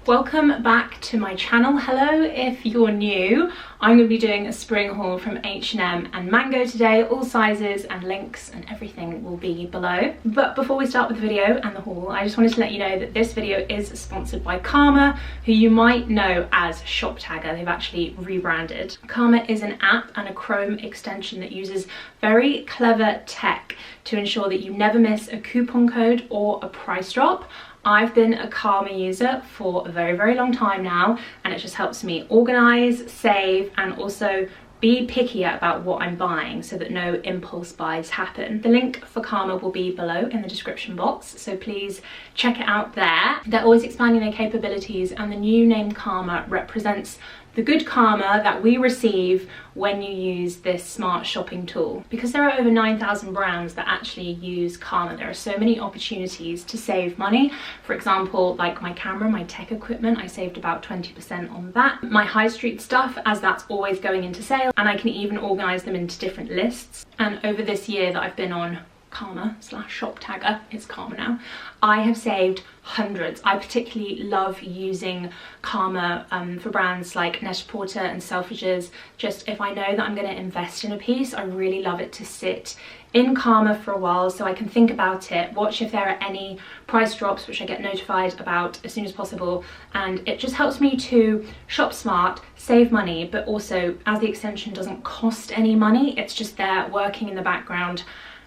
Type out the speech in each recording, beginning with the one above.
Welcome back to my channel. Hello if you're new. I'm going to be doing a spring haul from H&M and Mango today. All sizes and links and everything will be below. But before we start with the video and the haul, I just wanted to let you know that this video is sponsored by Karma, who you might know as Shop Tagger. They've actually rebranded. Karma is an app and a Chrome extension that uses very clever tech to ensure that you never miss a coupon code or a price drop. I've been a Karma user for a very long time now, and it just helps me organize, save, and also be pickier about what I'm buying so that no impulse buys happen. The link for Karma will be below in the description box, so please check it out there. They're always expanding their capabilities, and the new name Karma represents the good karma that we receive when you use this smart shopping tool. Because there are over 9,000 brands that actually use Karma, there are so many opportunities to save money. For example, like my camera, my tech equipment, I saved about 20% on that. My high street stuff, as that's always going into sale, and I can even organize them into different lists. And over this year that I've been on Karma/Shop Tagger, it's Karma now, I have saved hundreds. I particularly love using Karma for brands like Net-a-Porter and Selfridges. Just if I know that I'm going to invest in a piece, I really love it to sit in Karma for a while so I can think about it, watch if there are any price drops, which I get notified about as soon as possible, and it just helps me to shop smart, save money, but also as the extension doesn't cost any money, it's just there working in the background,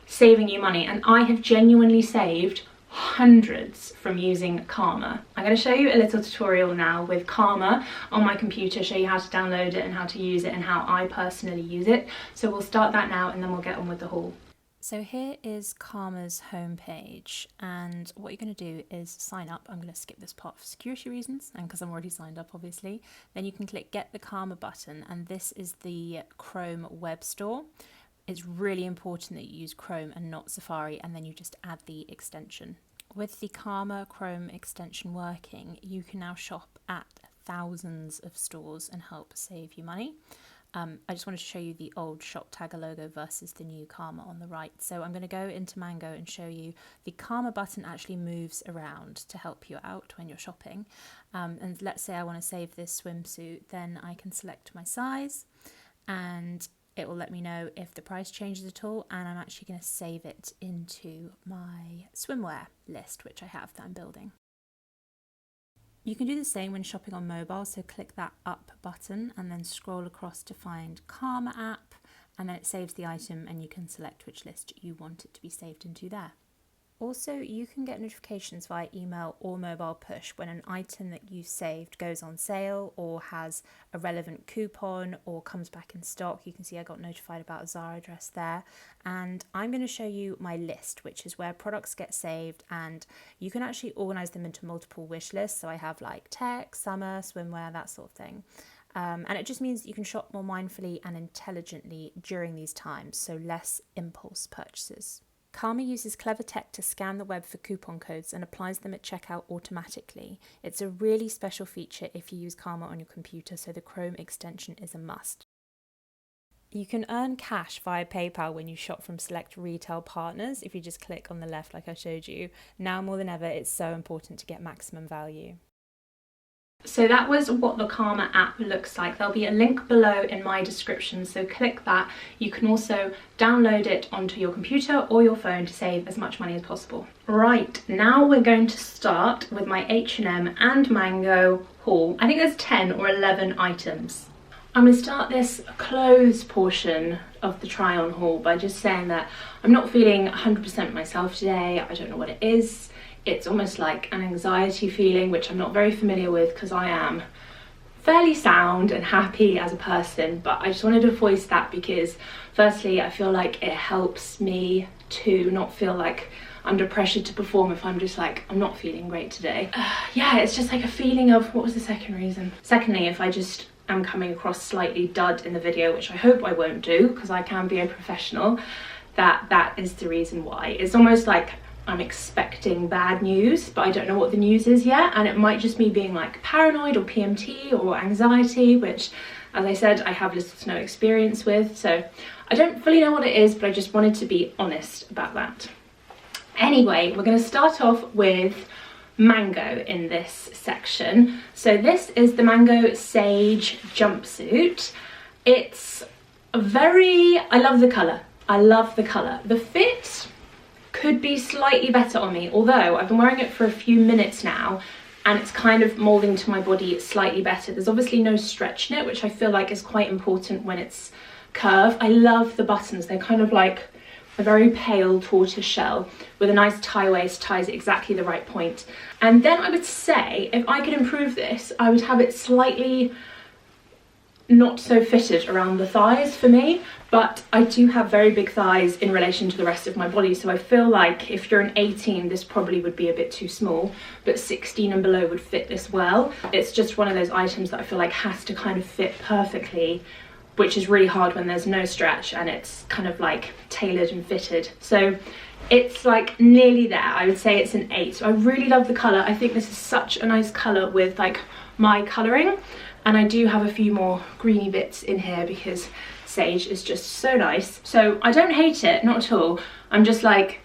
saving you money. And I have genuinely saved hundreds from using Karma. I'm going to show you a little tutorial now with Karma on my computer, show you how to download it and how to use it and how I personally use it. So we'll start that now and then we'll get on with the haul. So here is Karma's homepage, and what you're going to do is sign up. I'm going to skip this part for security reasons and because I'm already signed up obviously. Then you can click get the Karma button, and this is the Chrome web store. It's really important that you use Chrome and not Safari, and then you just add the extension. With the Karma Chrome extension working, you can now shop at thousands of stores and help save you money. I just wanted to show you the old Shop Tagger logo versus the new Karma on the right. So I'm going to go into Mango and show you the Karma button actually moves around to help you out when you're shopping. And let's say I want to save this swimsuit, then I can select my size and it will let me know if the price changes at all, and I'm actually going to save it into my swimwear list, which I have that I'm building. You can do the same when shopping on mobile, so click that up button and then scroll across to find Karma app, and then it saves the item and you can select which list you want it to be saved into there. Also, you can get notifications via email or mobile push when an item that you saved goes on sale or has a relevant coupon or comes back in stock. You can see I got notified about a Zara dress there. And I'm going to show you my list, which is where products get saved, and you can actually organize them into multiple wish lists. So I have like tech, summer, swimwear, that sort of thing. And it just means that you can shop more mindfully and intelligently during these times, so less impulse purchases. Karma uses clever tech to scan the web for coupon codes and applies them at checkout automatically. It's a really special feature if you use Karma on your computer, so the Chrome extension is a must. You can earn cash via PayPal when you shop from select retail partners if you just click on the left like I showed you. Now more than ever, it's so important to get maximum value. So that was what the Karma app looks like. There'll be a link below in my description, so click that. You can also download it onto your computer or your phone to save as much money as possible. Right, now we're going to start with my H&M and Mango haul. I think there's 10 or 11 items. I'm going to start this clothes portion of the try on haul by just saying that I'm not feeling 100% myself today. I don't know what it is. It's almost like an anxiety feeling, which I'm not very familiar with because I am fairly sound and happy as a person, but I just wanted to voice that because firstly, I feel like it helps me to not feel like under pressure to perform if I'm just like, I'm not feeling great today. Yeah, it's just like a feeling of, what was the second reason? Secondly, if I just am coming across slightly dud in the video, which I hope I won't do because I can be a professional, that is the reason why. It's almost like I'm expecting bad news, but I don't know what the news is yet, and it might just be being like paranoid or PMT or anxiety, which, as I said, I have little to no experience with, so I don't fully know what it is, but I just wanted to be honest about that. Anyway, we're going to start off with Mango in this section. So this is the Mango Sage jumpsuit. It's I love the colour. I love the colour. The fit could be slightly better on me, although I've been wearing it for a few minutes now and it's kind of moulding to my body slightly better. There's obviously no stretch in it, which I feel like is quite important when it's curved. I love the buttons. They're kind of like a very pale tortoise shell with a nice tie waist, ties at exactly the right point. And then I would say if I could improve this, I would have it slightly not so fitted around the thighs for me, but I do have very big thighs in relation to the rest of my body, so I feel like if you're an 18 this probably would be a bit too small, but 16 and below would fit this well. It's just one of those items that I feel like has to kind of fit perfectly, which is really hard when there's no stretch and it's kind of like tailored and fitted. So it's like nearly there. I would say it's an 8. So I really love the colour. I think this is such a nice colour with like my colouring. And I do have a few more greeny bits in here because sage is just so nice. So I don't hate it, not at all. I'm just like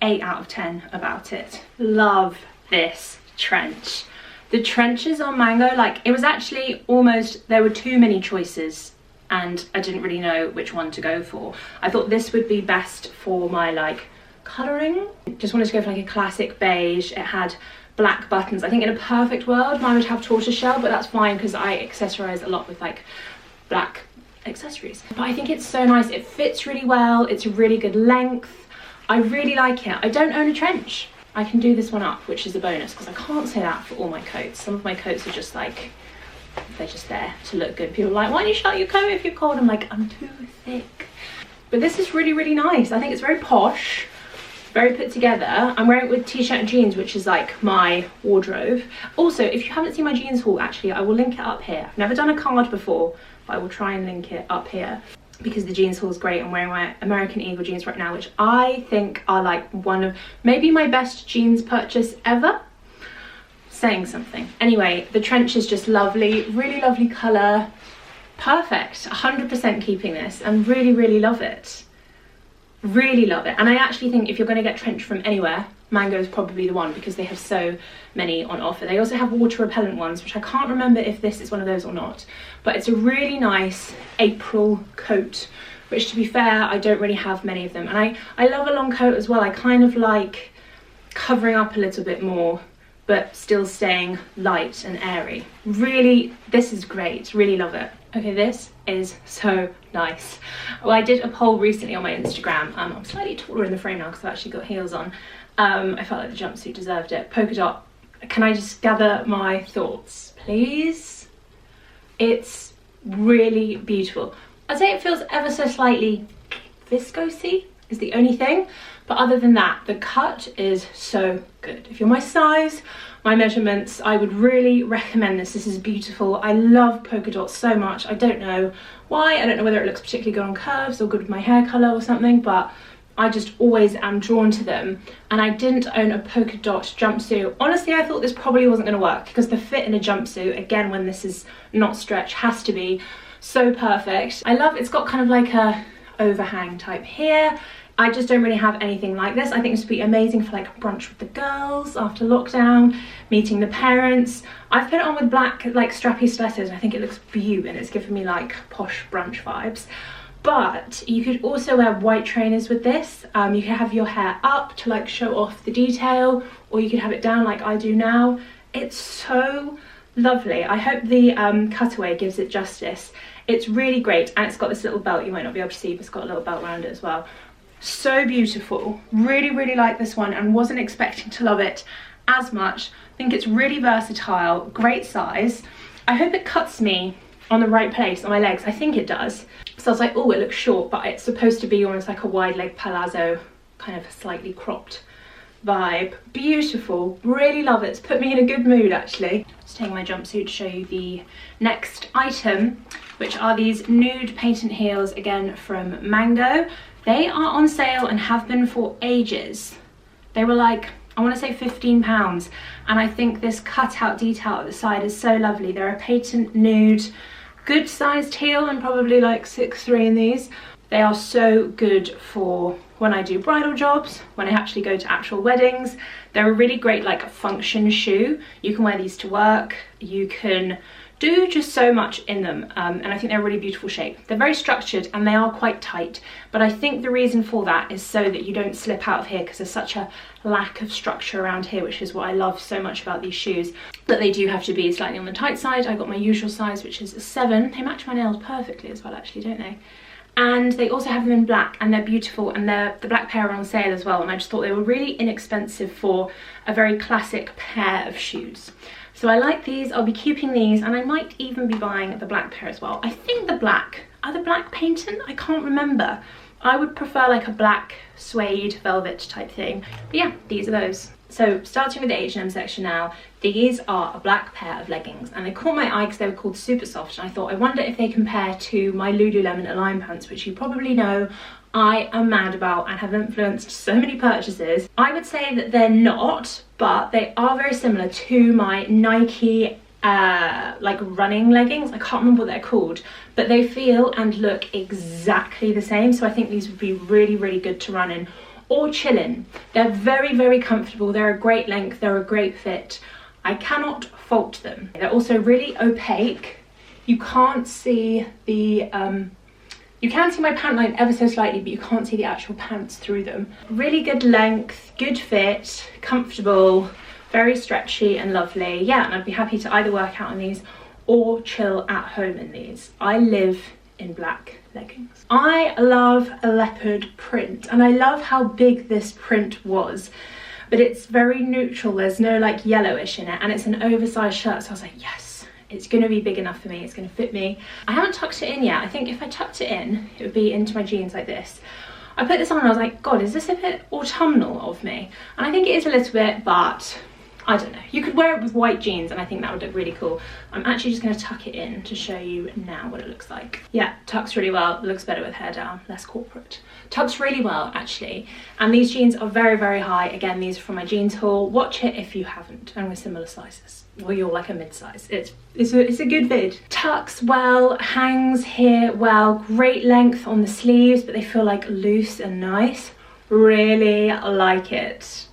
8 out of 10 about it. Love this trench. The trenches on Mango, like it was actually almost, there were too many choices and I didn't really know which one to go for. I thought this would be best for my like colouring. Just wanted to go for like a classic beige. It had black buttons. I think in a perfect world mine would have tortoise shell, but that's fine because I accessorize a lot with like black accessories. But I think it's so nice. It fits really well. It's a really good length. I really like it. I don't own a trench. I can do this one up, which is a bonus because I can't say that for all my coats. Some of my coats are just like, they're just there to look good. People are like, why don't you shut your coat if you're cold? I'm like, I'm too thick. But this is really, really nice. I think it's very posh. Very put together. I'm wearing it with t-shirt and jeans, which is like my wardrobe. Also, if you haven't seen my jeans haul, actually I will link it up here. I've never done a card before, but I will try and link it up here because the jeans haul is great. I'm wearing my American Eagle jeans right now, which I think are like one of maybe my best jeans purchase ever. Saying something. Anyway, the trench is just lovely, really lovely colour. Perfect. 100% keeping this and really, really love it. Really love it. And I actually think if you're going to get trench from anywhere, Mango is probably the one because they have so many on offer. They also have water repellent ones, which I can't remember if this is one of those or not, but it's a really nice April coat, which to be fair I don't really have many of them. And I love a long coat as well. I kind of like covering up a little bit more but still staying light and airy. Really, this is great. Really love it. Okay, this is so nice. Well, I did a poll recently on my Instagram. I'm slightly taller in the frame now because I've actually got heels on. I felt like the jumpsuit deserved it. Polka dot. Can I just gather my thoughts, please? It's really beautiful. I'd say it feels ever so slightly viscosy is the only thing. But other than that, the cut is so good. If you're my size, my measurements, I would really recommend this. This is beautiful. I love polka dots so much. I don't know why. I don't know whether it looks particularly good on curves or good with my hair colour or something, but I just always am drawn to them. And I didn't own a polka dot jumpsuit. Honestly, I thought this probably wasn't going to work because the fit in a jumpsuit, again, when this is not stretch, has to be so perfect. I love it's got kind of like a overhang type here. I just don't really have anything like this. I think this would be amazing for like brunch with the girls after lockdown, meeting the parents. I've put it on with black like strappy stilettos and I think it looks beautiful and it's giving me like posh brunch vibes. But you could also wear white trainers with this. You could have your hair up to like show off the detail, or you could have it down like I do now. It's so lovely. I hope the cutaway gives it justice. It's really great and it's got this little belt. You might not be able to see, but it's got a little belt around it as well. So beautiful. Really, really like this one and wasn't expecting to love it as much. I think it's really versatile, great size. I hope it cuts me on the right place on my legs. I think it does. So I was like, oh, it looks short, but it's supposed to be almost like a wide leg palazzo, kind of slightly cropped vibe. Beautiful, really love it. It's put me in a good mood actually. Just taking my jumpsuit to show you the next item, which are these nude patent heels, again from Mango. They are on sale and have been for ages. They were like, I want to say £15, and I think this cutout detail at the side is so lovely. They're a patent nude, good sized heel. I'm probably like 6'3" in these. They are so good for when I do bridal jobs, when I actually go to actual weddings. They're a really great like function shoe. You can wear these to work, you can do just so much in them, and I think they're a really beautiful shape. They're very structured and they are quite tight, but I think the reason for that is so that you don't slip out of here, because there's such a lack of structure around here, which is what I love so much about these shoes, that they do have to be slightly on the tight side. I got my usual size, which is a 7. They match my nails perfectly as well actually, don't they? And they also have them in black, and they're beautiful, and the black pair are on sale as well, and I just thought they were really inexpensive for a very classic pair of shoes. So I like these. I'll be keeping these, and I might even be buying the black pair as well. I think the black, are the black patent? I can't remember. I would prefer like a black suede velvet type thing. But yeah, these are those. So starting with the H&M section now, these are a black pair of leggings, and they caught my eye because they were called Super Soft, and I thought, I wonder if they compare to my Lululemon Align pants, which you probably know I am mad about and have influenced so many purchases. I would say that they're not, but they are very similar to my Nike like running leggings. I can't remember what they're called, but they feel and look exactly the same, so I think these would be really, really good to run in or chill in. They're very, very comfortable. They're a great length, they're a great fit. I cannot fault them. They're also really opaque. You can't see the you can see my pant line ever so slightly, but you can't see the actual pants through them. Really good length, good fit, comfortable, very stretchy and lovely. Yeah, and I'd be happy to either work out in these or chill at home in these. I live in black leggings. I love a leopard print, and I love how big this print was, but it's very neutral. There's no like yellowish in it, and it's an oversized shirt, so I was like, yes, it's gonna be big enough for me, it's gonna fit me. I haven't tucked it in yet. I think if I tucked it in, it would be into my jeans like this. I put this on and I was like, God, is this a bit autumnal of me? And I think it is a little bit, but I don't know. You could wear it with white jeans and I think that would look really cool. I'm actually just going to tuck it in to show you now what it looks like. Yeah, tucks really well. It looks better with hair down, less corporate. Tucks really well actually. And these jeans are very, very high. Again, these are from my jeans haul. Watch it if you haven't, and we're similar sizes. Well, you're like a mid-size. It's a good vid. Tucks well, hangs here well, great length on the sleeves, but they feel like loose and nice. Really like it.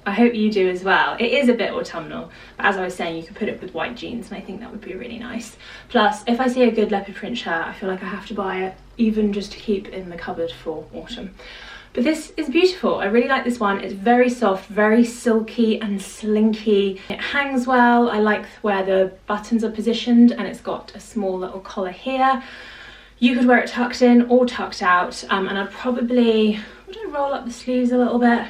I hope you do as well. It is a bit autumnal, but as I was saying, you could put it with white jeans and I think that would be really nice. Plus, if I see a good leopard print shirt, I feel like I have to buy it, even just to keep in the cupboard for autumn. But this is beautiful. I really like this one. It's very soft, very silky and slinky. It hangs well. I like where the buttons are positioned, and it's got a small little collar here. You could wear it tucked in or tucked out, and I'd probably, would I roll up the sleeves a little bit?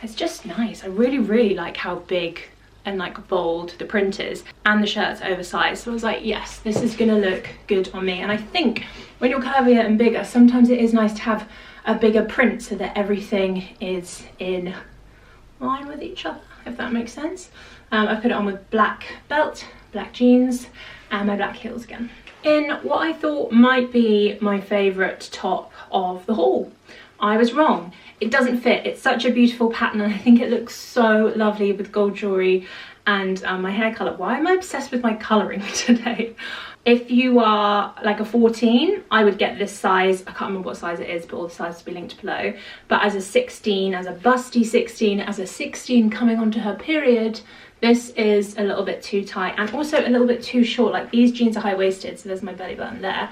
It's just nice. I really, really like how big and like bold the print is, and the shirt's oversized. So I was like, yes, this is gonna look good on me. And I think when you're curvier and bigger, sometimes it is nice to have a bigger print so that everything is in line with each other, if that makes sense. I put it on with black belt, black jeans, and my black heels again. In what I thought might be my favorite top of the haul, I was wrong. It doesn't fit. It's such a beautiful pattern and I think it looks so lovely with gold jewelry and my hair colour. Why am I obsessed with my colouring today? If you are like a 14, I would get this size. I can't remember what size it is, but all the sizes will be linked below. But as a 16, as a busty 16, as a 16 coming onto her period, this is a little bit too tight and also a little bit too short. Like these jeans are high-waisted, so there's my belly button there,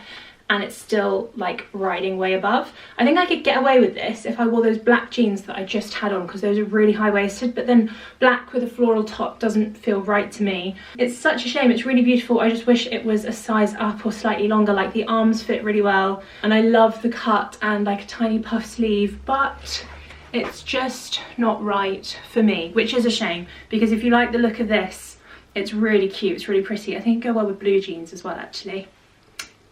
and it's still like riding way above. I think I could get away with this if I wore those black jeans that I just had on, because those are really high-waisted, but then black with a floral top doesn't feel right to me. It's such a shame. It's really beautiful. I just wish it was a size up or slightly longer. Like the arms fit really well and I love the cut and like a tiny puff sleeve, but it's just not right for me, which is a shame, because if you like the look of this, it's really cute, it's really pretty. I think it'd go well with blue jeans as well actually.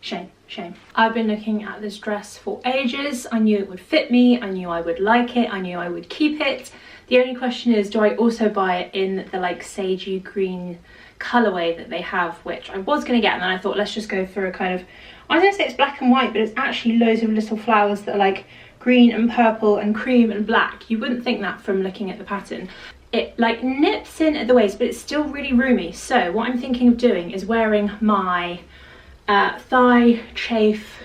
Shame, shame. I've been looking at this dress for ages. I knew it would fit me, I knew I would like it, I knew I would keep it. The only question is, do I also buy it in the like sagey green colourway that they have, which I was going to get, and then I thought let's just go for a kind of, I was going to say it's black and white, but it's actually loads of little flowers that are like green and purple and cream and black. You wouldn't think that from looking at the pattern. It like nips in at the waist, but it's still really roomy. So what I'm thinking of doing is wearing my thigh chafe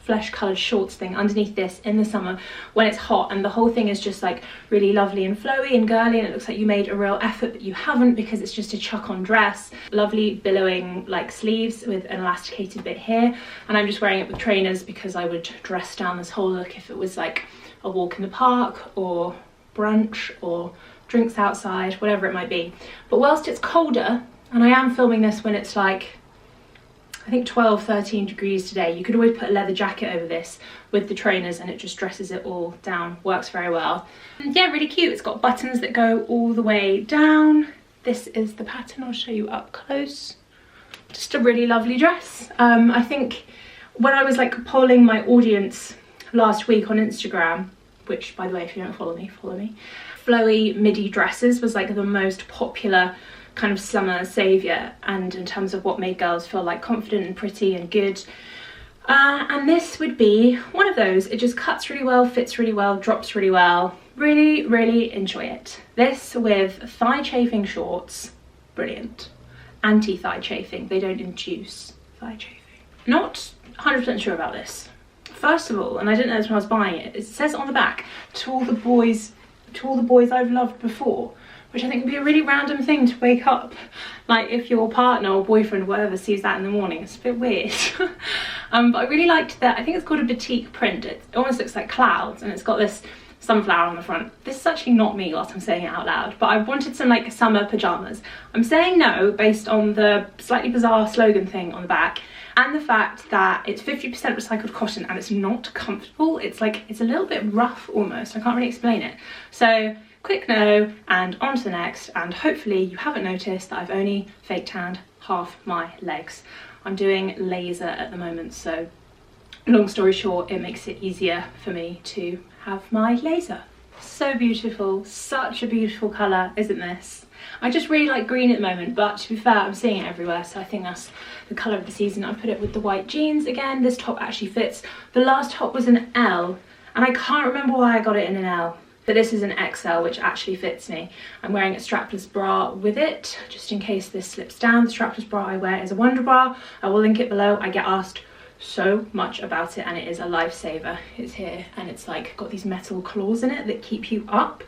flesh coloured shorts thing underneath this in the summer when it's hot, and the whole thing is just like really lovely and flowy and girly, and it looks like you made a real effort, but you haven't because it's just a chuck on dress. Lovely billowing like sleeves with an elasticated bit here, and I'm just wearing it with trainers because I would dress down this whole look if it was like a walk in the park or brunch or drinks outside, whatever it might be. But whilst it's colder, and I am filming this when it's like I think 12-13 degrees today, you could always put a leather jacket over this with the trainers and it just dresses it all down. Works very well. And yeah, really cute. It's got buttons that go all the way down. This is the pattern. I'll show you up close. Just a really lovely dress. I think when I was like polling my audience last week on Instagram, which by the way, if you don't follow me, flowy midi dresses was like the most popular kind of summer saviour, and in terms of what made girls feel like confident and pretty and good, and this would be one of those. It just cuts really well, fits really well, drops really well. Really enjoy it. This with thigh chafing shorts, brilliant. Anti-thigh chafing, they don't induce thigh chafing. Not 100% sure about this. First of all, and I didn't know this when I was buying it, it says on the back, to all the boys I've loved before, which I think would be a really random thing to wake up, like if your partner or boyfriend or whatever sees that in the morning. It's a bit weird. But I really liked that. I think it's called a batik print. It almost looks like clouds, and it's got this sunflower on the front. This is actually not me whilst I'm saying it out loud, but I wanted some like summer pajamas. I'm saying no based on the slightly bizarre slogan thing on the back, and the fact that it's 50% recycled cotton and it's not comfortable. It's like, it's a little bit rough almost. I can't really explain it. So quick no, and on to the next. And hopefully you haven't noticed that I've only fake tanned half my legs. I'm doing laser at the moment, so long story short, it makes it easier for me to have my laser. So beautiful, such a beautiful colour, isn't this? I just really like green at the moment, but to be fair, I'm seeing it everywhere, so I think that's the colour of the season. I put it with the white jeans again. This top actually fits. The last top was an L, and I can't remember why I got it in an L, but this is an XL, which actually fits me. I'm wearing a strapless bra with it, just in case this slips down. The strapless bra I wear is a Wonder Bra. I will link it below. I get asked so much about it, and it is a lifesaver. It's here, and it's like got these metal claws in it that keep you up,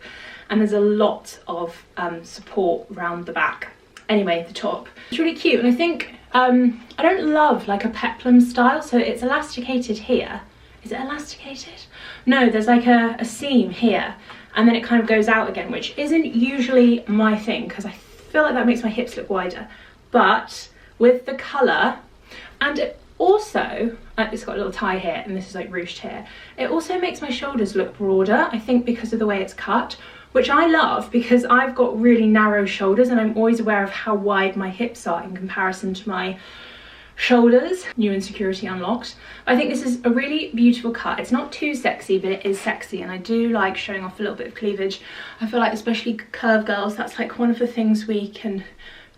and there's a lot of support around the back. Anyway, the top, it's really cute, and I think I don't love like a peplum style, so it's elasticated here. Is it elasticated? No, there's like a seam here, and then it kind of goes out again, which isn't usually my thing because I feel like that makes my hips look wider. But with the colour, and it also, it's got a little tie here, and this is like ruched here. It also makes my shoulders look broader, I think because of the way it's cut, which I love because I've got really narrow shoulders and I'm always aware of how wide my hips are in comparison to my shoulders. New insecurity unlocked. I think this is a really beautiful cut. It's not too sexy, but it is sexy, and I do like showing off a little bit of cleavage. I feel like especially curve girls, that's like one of the things we can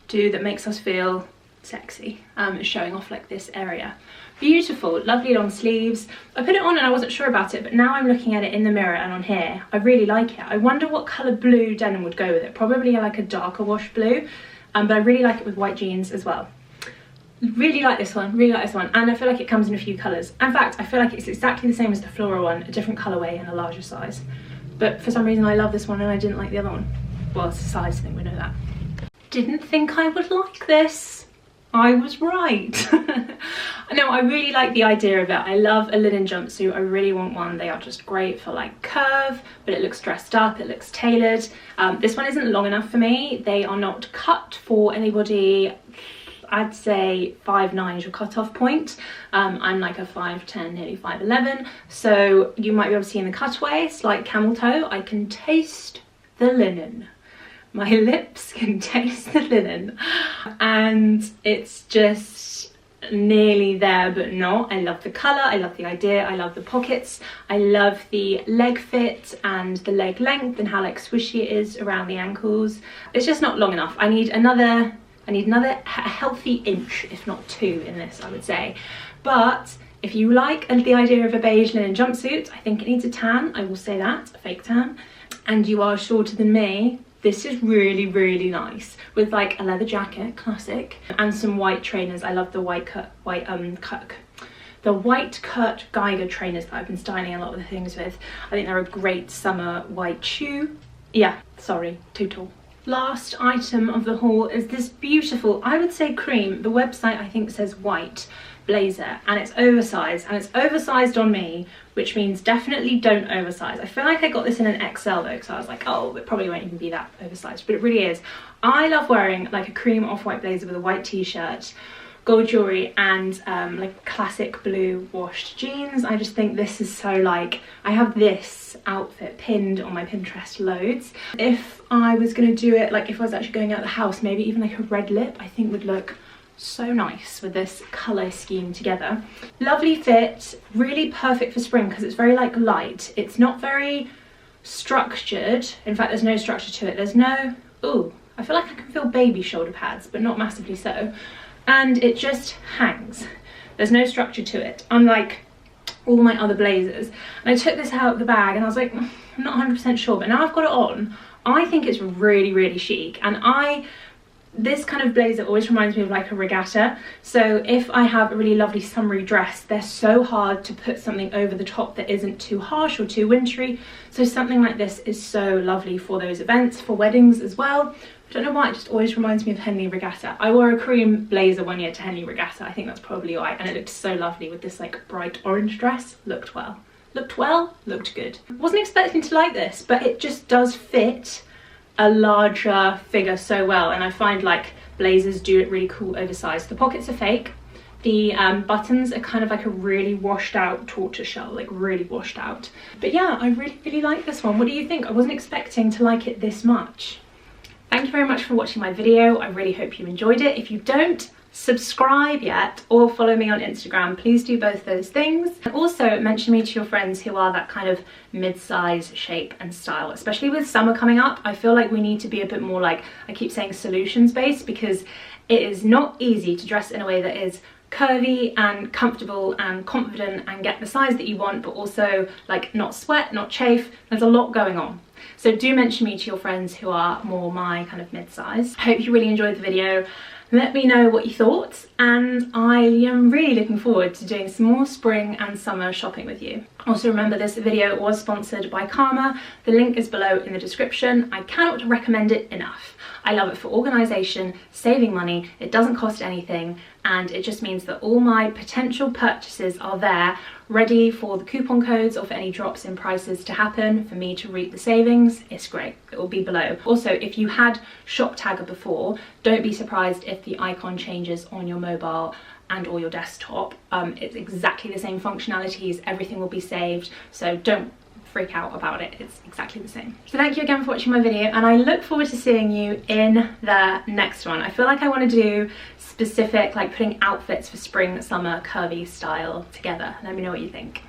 do that makes us feel sexy, showing off like this area. Beautiful, lovely long sleeves. I put it on and I wasn't sure about it, but now I'm looking at it in the mirror and on here, I really like it. I wonder what colour blue denim would go with it. Probably like a darker wash blue, but I really like it with white jeans as well. Really like this one, really like this one, and I feel like it comes in a few colours. In fact, I feel like it's exactly the same as the floral one, a different colourway and a larger size. But for some reason I love this one and I didn't like the other one. Well, it's a size thing, we know that. Didn't think I would like this. I was right. No, I really like the idea of it. I love a linen jumpsuit. I really want one. They are just great for like curve, but it looks dressed up, it looks tailored. This one isn't long enough for me. They are not cut for anybody. I'd say 5'9" is your cutoff point. I'm like a 5'10", nearly 5'11", so you might be able to see in the cutaway, slight camel toe. I can taste the linen. My lips can taste the linen, and it's just nearly there but not. I love the colour, I love the idea, I love the pockets, I love the leg fit and the leg length and how like swishy it is around the ankles. It's just not long enough. I need another healthy inch, if not 2 in this, I would say. But if you like the idea of a beige linen jumpsuit, I think it needs a tan, I will say that, a fake tan, and you are shorter than me, this is really, really nice with like a leather jacket, classic, and some white trainers. I love the white the white Kurt Geiger trainers that I've been styling a lot of the things with. I think they're a great summer white shoe. Yeah, sorry, too tall. Last item of the haul is this beautiful, I would say cream, the website I think says white, blazer, and it's oversized, and it's oversized on me, which means definitely don't oversize. I feel like I got this in an XL though, because I was like, oh, it probably won't even be that oversized, but it really is. I love wearing like a cream off-white blazer with a white t-shirt, gold jewelry, and like classic blue washed jeans. I just think this is so like, I have this outfit pinned on my Pinterest loads. If I was gonna do it, like if I was actually going out the house, maybe even like a red lip I think would look so nice with this colour scheme together. Lovely fit, really perfect for spring because it's very like light. It's not very structured. In fact, there's no structure to it. There's no, ooh, I feel like I can feel baby shoulder pads, but not massively so. And it just hangs. There's no structure to it, unlike all my other blazers. And I took this out of the bag and I was like, I'm not 100% sure, but now I've got it on, I think it's really, really chic. And this kind of blazer always reminds me of like a regatta. So if I have a really lovely summery dress, they're so hard to put something over the top that isn't too harsh or too wintry. So something like this is so lovely for those events, for weddings as well. I don't know why, it just always reminds me of Henley Regatta. I wore a cream blazer one year to Henley Regatta, I think that's probably why, and it looked so lovely with this like bright orange dress. Looked well. Looked well, looked good. Wasn't expecting to like this, but it just does fit a larger figure so well, and I find like blazers do it really cool oversized. The pockets are fake. The buttons are kind of like a really washed out tortoiseshell, like really washed out. But yeah, I really, really like this one. What do you think? I wasn't expecting to like it this much. Thank you very much for watching my video. I really hope you enjoyed it. If you don't subscribe yet or follow me on Instagram, please do both those things. And also mention me to your friends who are that kind of mid-size shape and style, especially with summer coming up. I feel like we need to be a bit more like, I keep saying solutions based, because it is not easy to dress in a way that is curvy and comfortable and confident and get the size that you want, but also like not sweat, not chafe. There's a lot going on. So do mention me to your friends who are more my kind of mid-size. I hope you really enjoyed the video. Let me know what you thought, and I am really looking forward to doing some more spring and summer shopping with you. Also remember, this video was sponsored by Karma. The link is below in the description. I cannot recommend it enough. I love it for organisation, saving money, it doesn't cost anything, and it just means that all my potential purchases are there, ready for the coupon codes or for any drops in prices to happen, for me to reap the savings. It's great, it will be below. Also, if you had Shop Tagger before, don't be surprised if the icon changes on your mobile and or your desktop. It's exactly the same functionalities, everything will be saved, so don't freak out about it, it's exactly the same. So thank you again for watching my video, and I look forward to seeing you in the next one. I feel like I want to do specific, like putting outfits for spring, summer, curvy style together. Let me know what you think.